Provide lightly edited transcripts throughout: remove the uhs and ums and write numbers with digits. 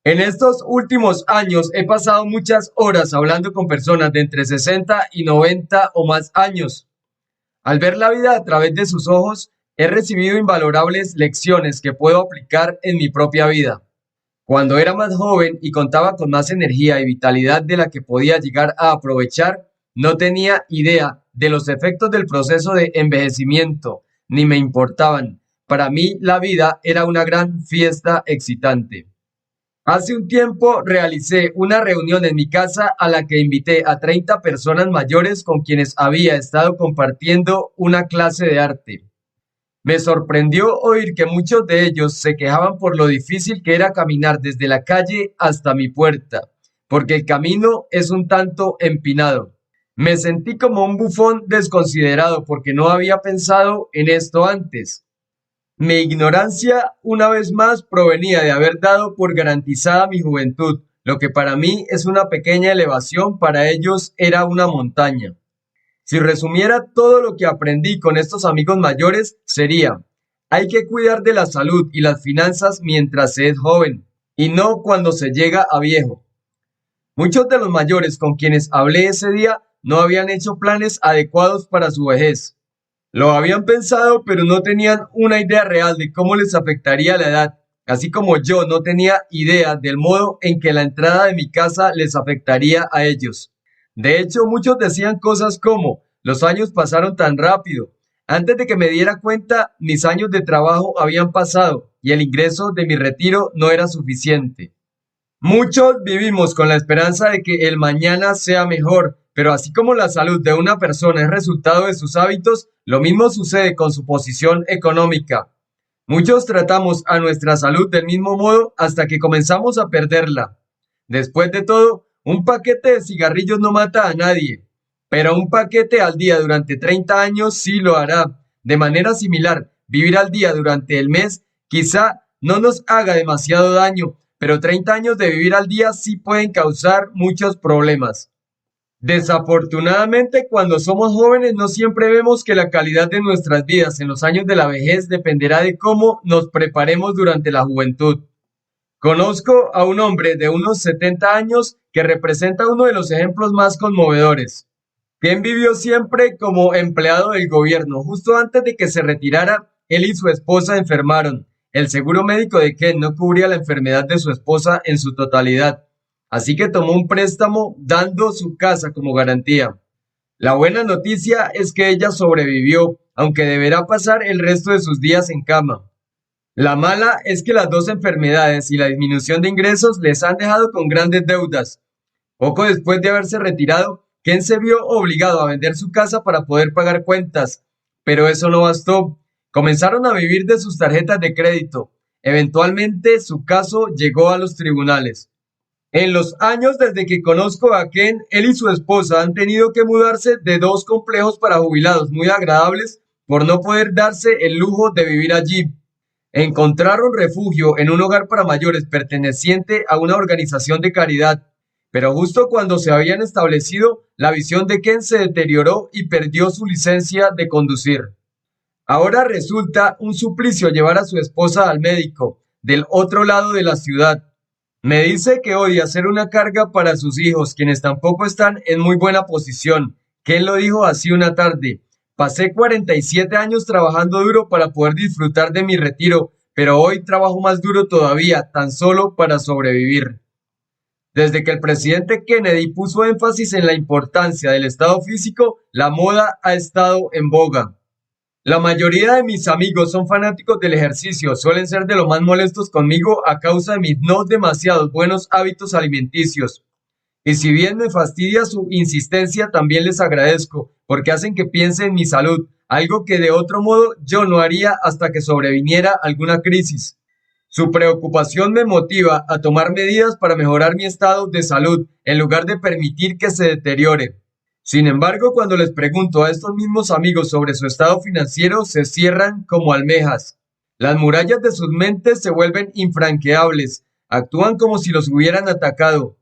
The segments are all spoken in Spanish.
En estos últimos años he pasado muchas horas hablando con personas de entre 60 y 90 o más años. Al ver la vida a través de sus ojos, he recibido invalorables lecciones que puedo aplicar en mi propia vida. Cuando era más joven y contaba con más energía y vitalidad de la que podía llegar a aprovechar, no tenía idea de los efectos del proceso de envejecimiento, ni me importaban. Para mí la vida era una gran fiesta excitante. Hace un tiempo realicé una reunión en mi casa a la que invité a 30 personas mayores con quienes había estado compartiendo una clase de arte. Me sorprendió oír que muchos de ellos se quejaban por lo difícil que era caminar desde la calle hasta mi puerta, porque el camino es un tanto empinado. Me sentí como un bufón desconsiderado porque no había pensado en esto antes. Mi ignorancia, una vez más, provenía de haber dado por garantizada mi juventud. Lo que para mí es una pequeña elevación, para ellos era una montaña. Si resumiera todo lo que aprendí con estos amigos mayores, sería: hay que cuidar de la salud y las finanzas mientras se es joven, y no cuando se llega a viejo. Muchos de los mayores con quienes hablé ese día no habían hecho planes adecuados para su vejez. Lo habían pensado, pero no tenían una idea real de cómo les afectaría la edad, así como yo no tenía idea del modo en que la entrada de mi casa les afectaría a ellos. De hecho, muchos decían cosas como: los años pasaron tan rápido. Antes de que me diera cuenta, mis años de trabajo habían pasado y el ingreso de mi retiro no era suficiente. Muchos vivimos con la esperanza de que el mañana sea mejor, pero así como la salud de una persona es resultado de sus hábitos, lo mismo sucede con su posición económica. Muchos tratamos a nuestra salud del mismo modo hasta que comenzamos a perderla. Después de todo, un paquete de cigarrillos no mata a nadie, pero un paquete al día durante 30 años sí lo hará. De manera similar, vivir al día durante el mes quizá no nos haga demasiado daño, pero 30 años de vivir al día sí pueden causar muchos problemas. Desafortunadamente, cuando somos jóvenes no siempre vemos que la calidad de nuestras vidas en los años de la vejez dependerá de cómo nos preparemos durante la juventud. Conozco a un hombre de unos 70 años que representa uno de los ejemplos más conmovedores. Ken vivió siempre como empleado del gobierno. Justo antes de que se retirara, él y su esposa enfermaron. El seguro médico de Ken no cubría la enfermedad de su esposa en su totalidad, así que tomó un préstamo dando su casa como garantía. La buena noticia es que ella sobrevivió, aunque deberá pasar el resto de sus días en cama. La mala es que las dos enfermedades y la disminución de ingresos les han dejado con grandes deudas. Poco después de haberse retirado, Ken se vio obligado a vender su casa para poder pagar cuentas, pero eso no bastó. Comenzaron a vivir de sus tarjetas de crédito. Eventualmente su caso llegó a los tribunales. En los años desde que conozco a Ken, él y su esposa han tenido que mudarse de dos complejos para jubilados muy agradables por no poder darse el lujo de vivir allí. Encontraron refugio en un hogar para mayores perteneciente a una organización de caridad, pero justo cuando se habían establecido, la visión de Ken se deterioró y perdió su licencia de conducir. Ahora resulta un suplicio llevar a su esposa al médico, del otro lado de la ciudad. Me dice que odia ser una carga para sus hijos, quienes tampoco están en muy buena posición. Ken lo dijo así una tarde: pasé 47 años trabajando duro para poder disfrutar de mi retiro, pero hoy trabajo más duro todavía, tan solo para sobrevivir. Desde que el presidente Kennedy puso énfasis en la importancia del estado físico, la moda ha estado en boga. La mayoría de mis amigos son fanáticos del ejercicio, suelen ser de lo más molestos conmigo a causa de mis no demasiados buenos hábitos alimenticios. Y si bien me fastidia su insistencia, también les agradezco, porque hacen que piense en mi salud, algo que de otro modo yo no haría hasta que sobreviniera alguna crisis. Su preocupación me motiva a tomar medidas para mejorar mi estado de salud, en lugar de permitir que se deteriore. Sin embargo, cuando les pregunto a estos mismos amigos sobre su estado financiero, se cierran como almejas. Las murallas de sus mentes se vuelven infranqueables, actúan como si los hubieran atacado.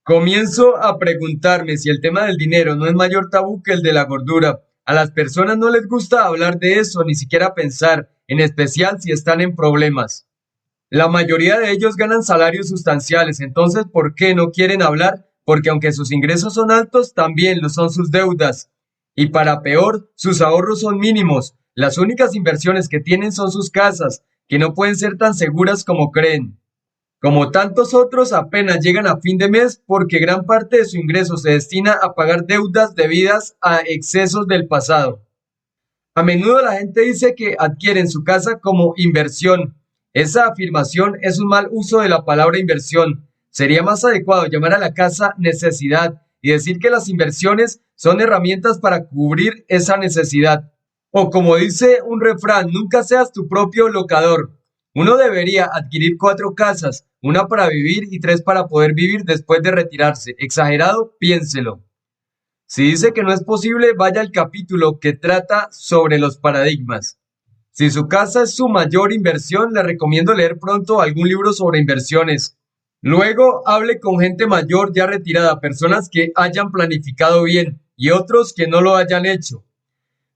Comienzo a preguntarme si el tema del dinero no es mayor tabú que el de la gordura. A las personas no les gusta hablar de eso, ni siquiera pensar, en especial si están en problemas. La mayoría de ellos ganan salarios sustanciales, entonces ¿por qué no quieren hablar? Porque aunque sus ingresos son altos, también lo son sus deudas. Y para peor, sus ahorros son mínimos. Las únicas inversiones que tienen son sus casas, que no pueden ser tan seguras como creen. Como tantos otros, apenas llegan a fin de mes porque gran parte de su ingreso se destina a pagar deudas debidas a excesos del pasado. A menudo la gente dice que adquieren su casa como inversión. Esa afirmación es un mal uso de la palabra inversión. Sería más adecuado llamar a la casa necesidad y decir que las inversiones son herramientas para cubrir esa necesidad. O como dice un refrán, nunca seas tu propio locador. Uno debería adquirir 4 casas, una para vivir y 3 para poder vivir después de retirarse. ¿Exagerado? Piénselo. Si dice que no es posible, vaya al capítulo que trata sobre los paradigmas. Si su casa es su mayor inversión, le recomiendo leer pronto algún libro sobre inversiones. Luego, hable con gente mayor ya retirada, personas que hayan planificado bien y otros que no lo hayan hecho.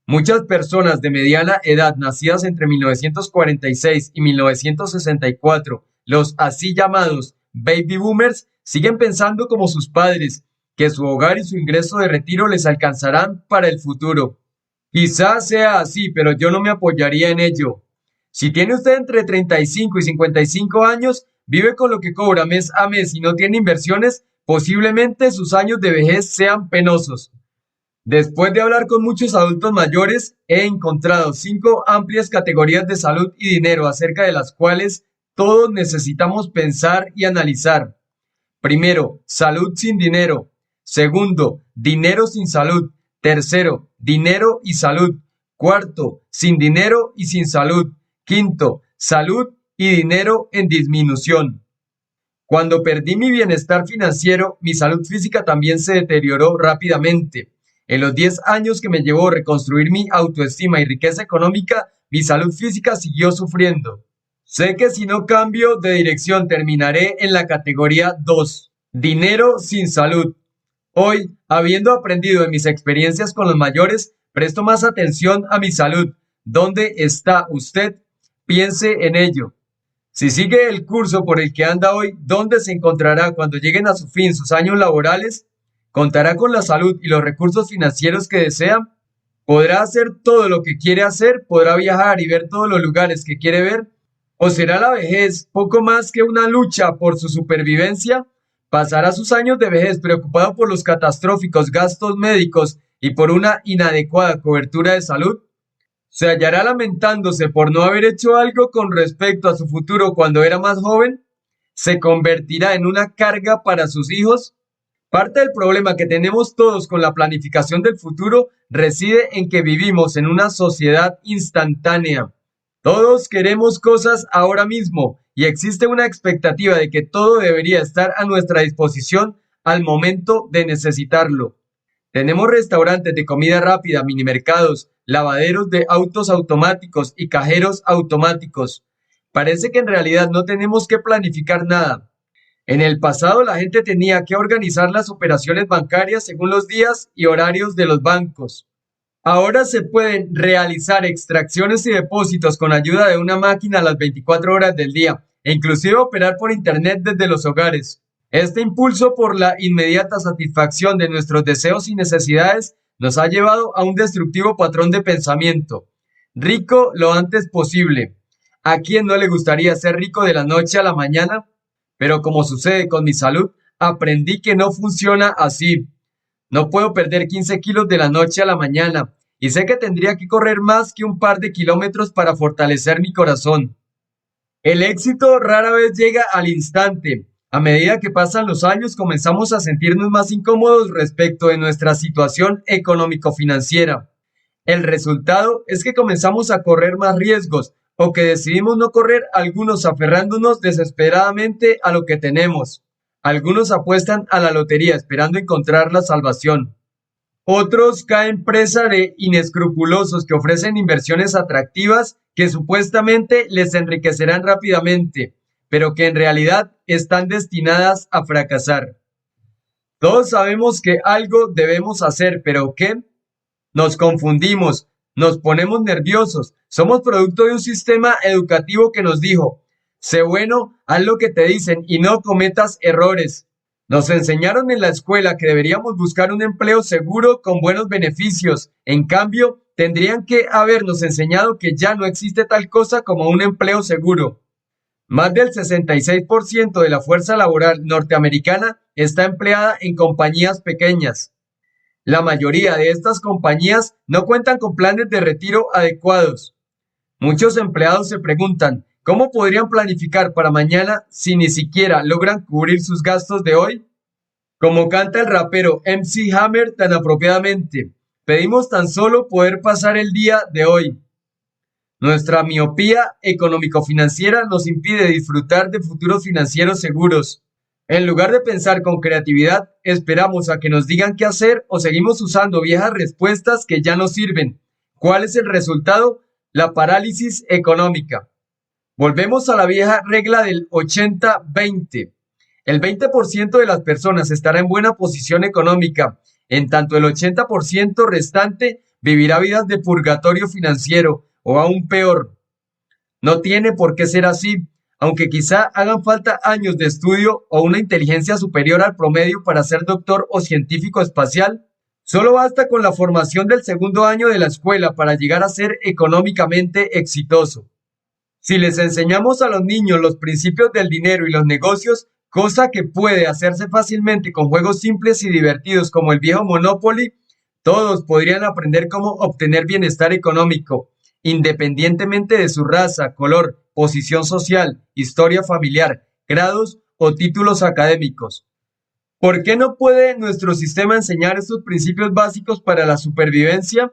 Muchas personas de mediana edad, nacidas entre 1946 y 1964, los así llamados baby boomers, siguen pensando como sus padres, que su hogar y su ingreso de retiro les alcanzarán para el futuro. Quizás sea así, pero yo no me apoyaría en ello. Si tiene usted entre 35 y 55 años, vive con lo que cobra mes a mes y no tiene inversiones, posiblemente sus años de vejez sean penosos. Después de hablar con muchos adultos mayores, he encontrado 5 amplias categorías de salud y dinero acerca de las cuales todos necesitamos pensar y analizar. Primero, salud sin dinero. Segundo, dinero sin salud. Tercero, dinero y salud. Cuarto, sin dinero y sin salud. Quinto, salud y dinero en disminución. Cuando perdí mi bienestar financiero, mi salud física también se deterioró rápidamente. En los 10 años que me llevó reconstruir mi autoestima y riqueza económica, mi salud física siguió sufriendo. Sé que si no cambio de dirección terminaré en la categoría 2, dinero sin salud. Hoy, habiendo aprendido de mis experiencias con los mayores, presto más atención a mi salud. ¿Dónde está usted? Piense en ello. Si sigue el curso por el que anda hoy, ¿dónde se encontrará cuando lleguen a su fin sus años laborales? ¿Contará con la salud y los recursos financieros que desea? ¿Podrá hacer todo lo que quiere hacer? ¿Podrá viajar y ver todos los lugares que quiere ver? ¿O será la vejez poco más que una lucha por su supervivencia? ¿Pasará sus años de vejez preocupado por los catastróficos gastos médicos y por una inadecuada cobertura de salud? ¿Se hallará lamentándose por no haber hecho algo con respecto a su futuro cuando era más joven? ¿Se convertirá en una carga para sus hijos? Parte del problema que tenemos todos con la planificación del futuro reside en que vivimos en una sociedad instantánea. Todos queremos cosas ahora mismo y existe una expectativa de que todo debería estar a nuestra disposición al momento de necesitarlo. Tenemos restaurantes de comida rápida, minimercados, lavaderos de autos automáticos y cajeros automáticos. Parece que en realidad no tenemos que planificar nada. En el pasado la gente tenía que organizar las operaciones bancarias según los días y horarios de los bancos. Ahora se pueden realizar extracciones y depósitos con ayuda de una máquina a las 24 horas del día e inclusive operar por internet desde los hogares. Este impulso por la inmediata satisfacción de nuestros deseos y necesidades nos ha llevado a un destructivo patrón de pensamiento. Rico lo antes posible. ¿A quién no le gustaría ser rico de la noche a la mañana? Pero como sucede con mi salud, aprendí que no funciona así. No puedo perder 15 kilos de la noche a la mañana y sé que tendría que correr más que un par de kilómetros para fortalecer mi corazón. El éxito rara vez llega al instante. A medida que pasan los años, comenzamos a sentirnos más incómodos respecto de nuestra situación económico-financiera. El resultado es que comenzamos a correr más riesgos o que decidimos no correr, algunos aferrándonos desesperadamente a lo que tenemos. Algunos apuestan a la lotería esperando encontrar la salvación. Otros caen presa de inescrupulosos que ofrecen inversiones atractivas que supuestamente les enriquecerán rápidamente, pero que en realidad están destinadas a fracasar. Todos sabemos que algo debemos hacer, pero ¿qué? Nos confundimos, nos ponemos nerviosos, somos producto de un sistema educativo que nos dijo, Sé bueno, haz lo que te dicen y no cometas errores. Nos enseñaron en la escuela que deberíamos buscar un empleo seguro con buenos beneficios. En cambio, tendrían que habernos enseñado que ya no existe tal cosa como un empleo seguro. Más del 66% de la fuerza laboral norteamericana está empleada en compañías pequeñas. La mayoría de estas compañías no cuentan con planes de retiro adecuados. Muchos empleados se preguntan, ¿cómo podrían planificar para mañana si ni siquiera logran cubrir sus gastos de hoy? Como canta el rapero MC Hammer tan apropiadamente, pedimos tan solo poder pasar el día de hoy. Nuestra miopía económico-financiera nos impide disfrutar de futuros financieros seguros. En lugar de pensar con creatividad, esperamos a que nos digan qué hacer o seguimos usando viejas respuestas que ya no sirven. ¿Cuál es el resultado? La parálisis económica. Volvemos a la vieja regla del 80-20. El 20% de las personas estará en buena posición económica, en tanto el 80% restante vivirá vidas de purgatorio financiero o aún peor. No tiene por qué ser así, aunque quizá hagan falta años de estudio o una inteligencia superior al promedio para ser doctor o científico espacial. Solo basta con la formación del segundo año de la escuela para llegar a ser económicamente exitoso. Si les enseñamos a los niños los principios del dinero y los negocios, cosa que puede hacerse fácilmente con juegos simples y divertidos como el viejo Monopoly, todos podrían aprender cómo obtener bienestar económico, independientemente de su raza, color, posición social, historia familiar, grados o títulos académicos. ¿Por qué no puede nuestro sistema enseñar estos principios básicos para la supervivencia?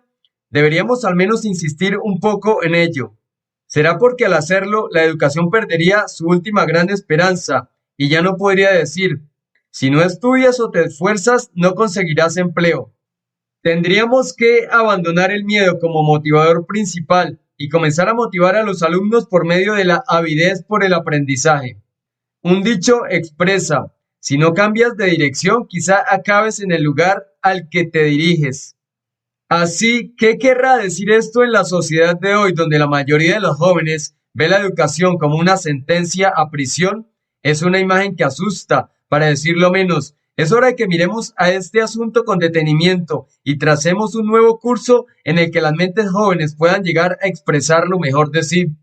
Deberíamos al menos insistir un poco en ello. ¿Será porque al hacerlo la educación perdería su última gran esperanza y ya no podría decir, si no estudias o te esfuerzas, no conseguirás empleo? Tendríamos que abandonar el miedo como motivador principal y comenzar a motivar a los alumnos por medio de la avidez por el aprendizaje. Un dicho expresa, si no cambias de dirección, quizá acabes en el lugar al que te diriges. Así, ¿qué querrá decir esto en la sociedad de hoy, donde la mayoría de los jóvenes ve la educación como una sentencia a prisión? Es una imagen que asusta, para decirlo menos. Es hora de que miremos a este asunto con detenimiento y tracemos un nuevo curso en el que las mentes jóvenes puedan llegar a expresar lo mejor de sí.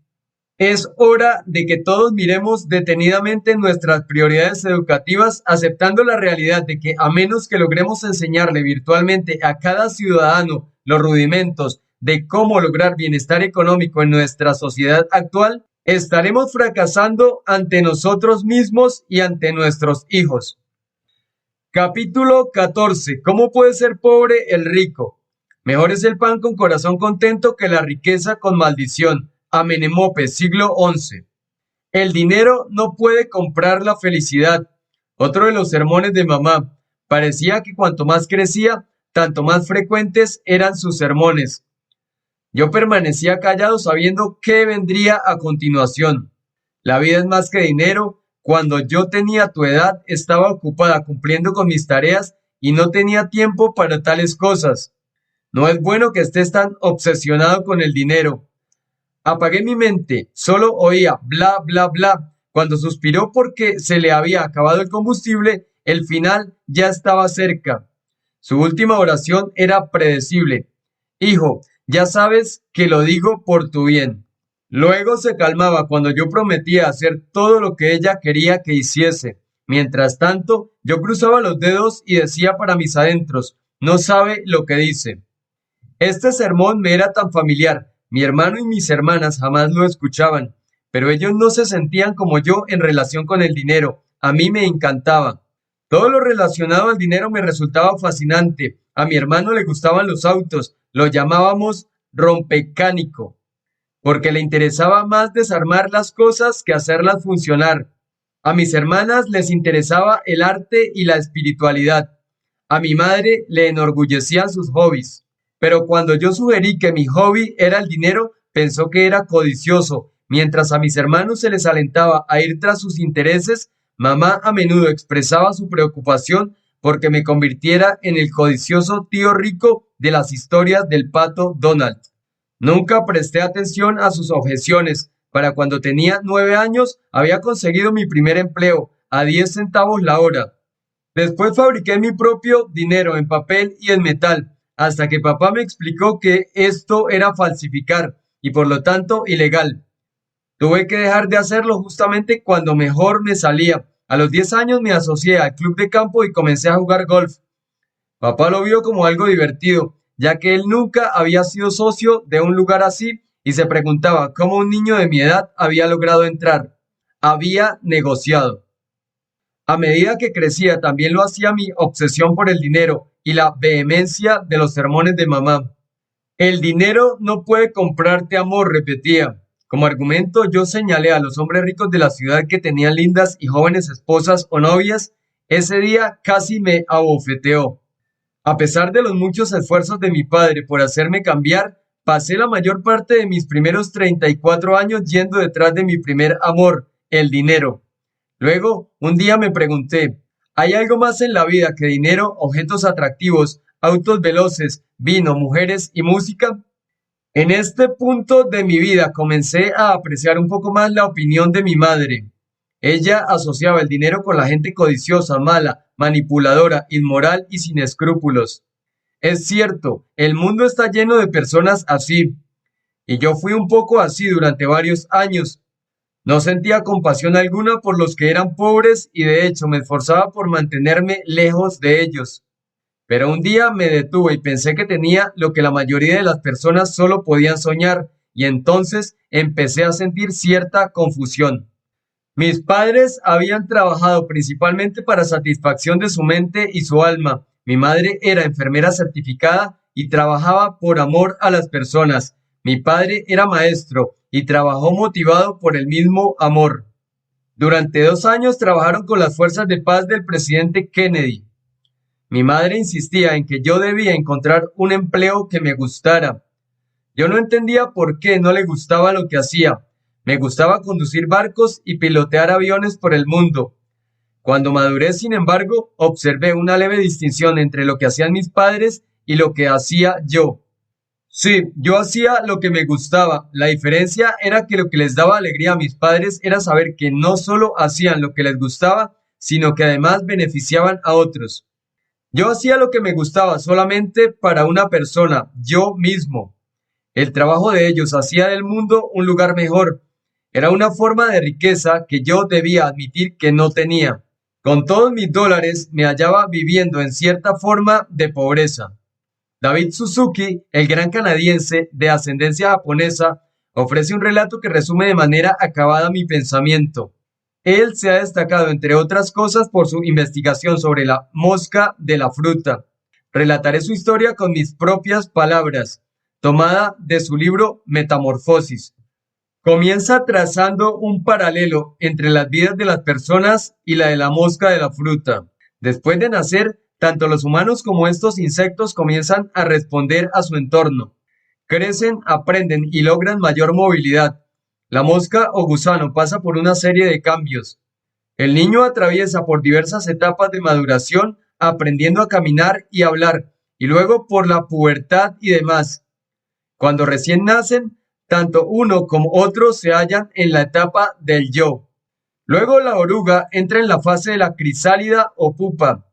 Es hora de que todos miremos detenidamente nuestras prioridades educativas, aceptando la realidad de que a menos que logremos enseñarle virtualmente a cada ciudadano los rudimentos de cómo lograr bienestar económico en nuestra sociedad actual, estaremos fracasando ante nosotros mismos y ante nuestros hijos. Capítulo 14. ¿Cómo puede ser pobre el rico? Mejor es el pan con corazón contento que la riqueza con maldición. Amenemope, siglo XI. El dinero no puede comprar la felicidad. Otro de los sermones de mamá. Parecía que cuanto más crecía, tanto más frecuentes eran sus sermones. Yo permanecía callado sabiendo qué vendría a continuación. La vida es más que dinero. Cuando yo tenía tu edad, estaba ocupada cumpliendo con mis tareas y no tenía tiempo para tales cosas. No es bueno que estés tan obsesionado con el dinero. Apagué mi mente, solo oía bla, bla, bla. Cuando suspiró porque se le había acabado el combustible, el final ya estaba cerca. Su última oración era predecible. Hijo, ya sabes que lo digo por tu bien. Luego se calmaba cuando yo prometía hacer todo lo que ella quería que hiciese. Mientras tanto, yo cruzaba los dedos y decía para mis adentros, no sabe lo que dice. Este sermón me era tan familiar. Mi hermano y mis hermanas jamás lo escuchaban, pero ellos no se sentían como yo en relación con el dinero. A mí me encantaba. Todo lo relacionado al dinero me resultaba fascinante. A mi hermano le gustaban los autos. Lo llamábamos rompecánico, porque le interesaba más desarmar las cosas que hacerlas funcionar. A mis hermanas les interesaba el arte y la espiritualidad. A mi madre le enorgullecían sus hobbies. Pero cuando yo sugerí que mi hobby era el dinero, pensó que era codicioso. Mientras a mis hermanos se les alentaba a ir tras sus intereses, mamá a menudo expresaba su preocupación porque me convirtiera en el codicioso tío rico de las historias del pato Donald. Nunca presté atención a sus objeciones. Para cuando tenía 9 años, había conseguido mi primer empleo, a 10 centavos la hora. Después fabriqué mi propio dinero en papel y en metal, hasta que papá me explicó que esto era falsificar y por lo tanto ilegal. Tuve que dejar de hacerlo justamente cuando mejor me salía. A los 10 años me asocié al club de campo y comencé a jugar golf. Papá lo vio como algo divertido, ya que él nunca había sido socio de un lugar así y se preguntaba cómo un niño de mi edad había logrado entrar. Había negociado. A medida que crecía, también lo hacía mi obsesión por el dinero y la vehemencia de los sermones de mamá. El dinero no puede comprarte amor, repetía. Como argumento, yo señalé a los hombres ricos de la ciudad que tenían lindas y jóvenes esposas o novias. Ese día casi me abofeteó. A pesar de los muchos esfuerzos de mi padre por hacerme cambiar, pasé la mayor parte de mis primeros 34 años yendo detrás de mi primer amor, el dinero. Luego, un día me pregunté, ¿hay algo más en la vida que dinero, objetos atractivos, autos veloces, vino, mujeres y música? En este punto de mi vida comencé a apreciar un poco más la opinión de mi madre. Ella asociaba el dinero con la gente codiciosa, mala, manipuladora, inmoral y sin escrúpulos. Es cierto, el mundo está lleno de personas así, y yo fui un poco así durante varios años. No sentía compasión alguna por los que eran pobres y de hecho me esforzaba por mantenerme lejos de ellos. Pero un día me detuve y pensé que tenía lo que la mayoría de las personas solo podían soñar, y entonces empecé a sentir cierta confusión. Mis padres habían trabajado principalmente para satisfacción de su mente y su alma. Mi madre era enfermera certificada y trabajaba por amor a las personas. Mi padre era maestro y trabajó motivado por el mismo amor. Durante 2 años trabajaron con las fuerzas de paz del presidente Kennedy. Mi madre insistía en que yo debía encontrar un empleo que me gustara. Yo no entendía por qué no le gustaba lo que hacía. Me gustaba conducir barcos y pilotear aviones por el mundo. Cuando maduré, sin embargo, observé una leve distinción entre lo que hacían mis padres y lo que hacía yo. Sí, yo hacía lo que me gustaba. La diferencia era que lo que les daba alegría a mis padres era saber que no solo hacían lo que les gustaba, sino que además beneficiaban a otros. Yo hacía lo que me gustaba solamente para una persona, yo mismo. El trabajo de ellos hacía del mundo un lugar mejor. Era una forma de riqueza que yo debía admitir que no tenía. Con todos mis dólares me hallaba viviendo en cierta forma de pobreza. David Suzuki, el gran canadiense de ascendencia japonesa, ofrece un relato que resume de manera acabada mi pensamiento. Él se ha destacado, entre otras cosas, por su investigación sobre la mosca de la fruta. Relataré su historia con mis propias palabras, tomada de su libro Metamorfosis. Comienza trazando un paralelo entre las vidas de las personas y la de la mosca de la fruta. Después de nacer, tanto los humanos como estos insectos comienzan a responder a su entorno. Crecen, aprenden y logran mayor movilidad. La mosca o gusano pasa por una serie de cambios. El niño atraviesa por diversas etapas de maduración, aprendiendo a caminar y hablar, y luego por la pubertad y demás. Cuando recién nacen, tanto uno como otro se hallan en la etapa del yo. Luego la oruga entra en la fase de la crisálida o pupa.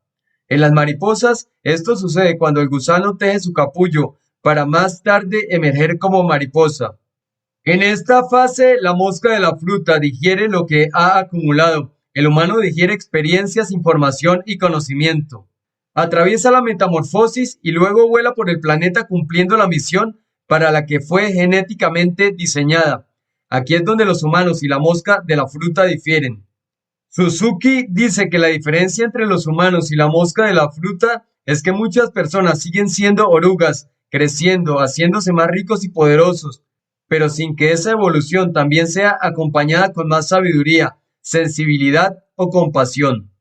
En las mariposas, esto sucede cuando el gusano teje su capullo para más tarde emerger como mariposa. En esta fase, la mosca de la fruta digiere lo que ha acumulado. El humano digiere experiencias, información y conocimiento. Atraviesa la metamorfosis y luego vuela por el planeta cumpliendo la misión para la que fue genéticamente diseñada. Aquí es donde los humanos y la mosca de la fruta difieren. Suzuki dice que la diferencia entre los humanos y la mosca de la fruta es que muchas personas siguen siendo orugas, creciendo, haciéndose más ricos y poderosos, pero sin que esa evolución también sea acompañada con más sabiduría, sensibilidad o compasión.